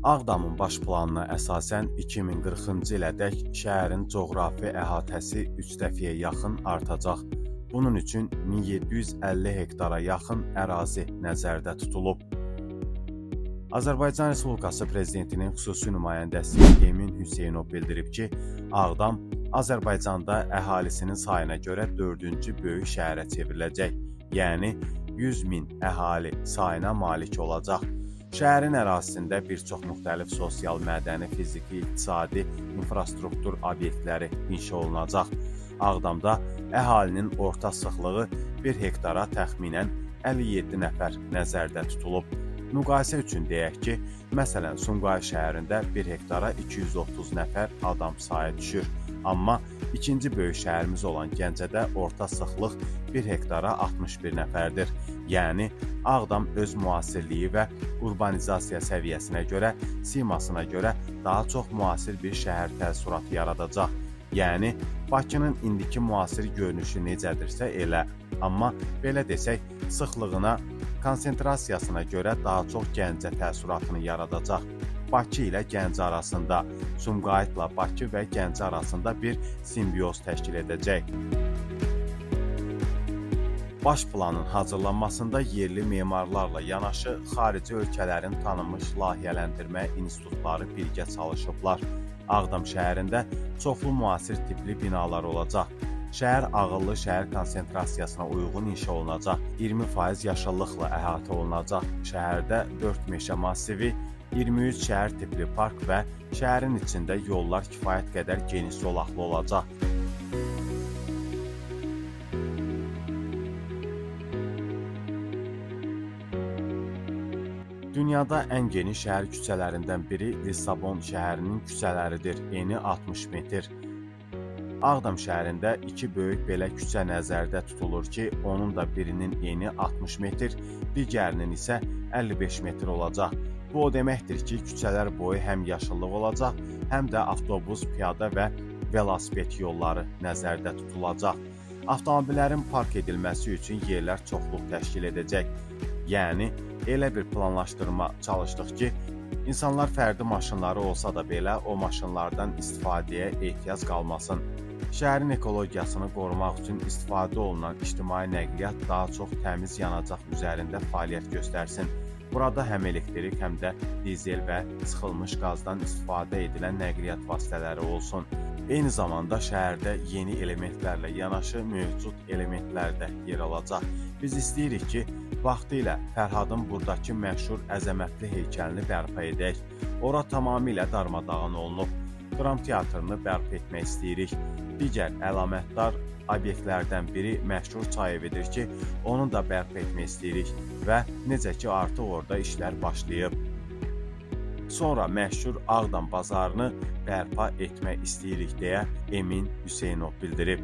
Ağdamın baş planına əsasən 2040-cı ilədək şəhərin coğrafi əhatəsi 3 dəfəyə yaxın artacaq. Bunun üçün 1750 hektara yaxın ərazi nəzərdə tutulub. Azərbaycan Respublikası Prezidentinin xüsusi nümayəndəsi Emin Hüseynov bildirib ki, Ağdam Azərbaycanda əhalisinin sayına görə 4-cü böyük şəhərə çevriləcək, yəni 100 min əhali sayına malik olacaq. Şəhərin ərazisində bir çox müxtəlif sosial, mədəni, fiziki, iqtisadi, infrastruktur obyektləri inşa olunacaq. Ağdamda əhalinin orta sıxlığı 1 hektara təxminən 57 nəfər nəzərdə tutulub. Müqayisə üçün deyək ki, məsələn, Sumqayıt şəhərində 1 hektara 230 nəfər adam sayı düşür. Amma ikinci böyük şəhərimiz olan Gəncədə orta sıxlıq 1 hektara 61 nəfərdir. Yəni, Ağdam öz müasirliyi və urbanizasiya səviyyəsinə görə, simasına görə daha çox müasir bir şəhər təəssüratı yaradacaq. Yəni, Bakının indiki müasir görünüşü necədirsə elə. Amma belə desək, sıxlığına, konsentrasiyasına görə daha çox Gəncə təəssüratını yaradacaq. Bakı ilə Gəncə arasında, Sumqayıtla Bakı və Gəncə arasında bir simbiyoz təşkil edəcək. Baş planın hazırlanmasında yerli memarlarla yanaşı xarici ölkələrin tanınmış layihələndirmə institutları birgə çalışıblar. Ağdam şəhərində çoxlu müasir tipli binalar olacaq. Şəhər ağıllı şəhər konsentrasiyasına uyğun inşa olunacaq. 20% yaşıllıqla əhatə olunacaq. Şəhərdə 4 meşə massivi, 23 şəhər tipli park və şəhərin içində yollar kifayət qədər geniş zolaqlı olacaq. Dünyada ən geniş şəhər küçələrindən biri Lissabon şəhərinin küçələridir, eni 60 metr. Ağdam şəhərində 2 böyük belə küçə nəzərdə tutulur ki, onun da birinin eni 60 metr, digərinin isə 55 metr olacaq. Bu o deməkdir ki, küçələr boyu həm yaşıllıq olacaq, həm də avtobus, piyada və velosiped yolları nəzərdə tutulacaq. Avtomobillərin park edilməsi üçün yerlər çoxluq təşkil edəcək. Yəni, elə bir planlaşdırma çalışdıq ki, insanlar fərdi maşınları olsa da belə o maşınlardan istifadəyə ehtiyac qalmasın. Şəhərin ekologiyasını qorumaq üçün istifadə olunan ictimai nəqliyyat daha çox təmiz yanacaq üzərində fəaliyyət göstərsin. Burada həm elektrik, həm də dizel və sıxılmış qazdan istifadə edilən nəqliyyat vasitələri olsun. Eyni zamanda şəhərdə yeni elementlərlə yanaşı mövcud elementlər də yer alacaq. Biz istəyirik ki, vaxtilə Fərhadın buradakı məşhur əzəmətli heykəlini bərpa edək. Ora tamamilə darmadağın olunub. Dram teatrını bərpa etmək istəyirik. Digər əlamətdar obyektlərdən biri məşhur çay evidir ki, onu da bərpa etmək istəyirik və necə ki, artıq orada işlər başlayıb. Sonra məşhur Ağdam bazarını bərpa etmək istəyirik deyə Emin Hüseynov bildirib.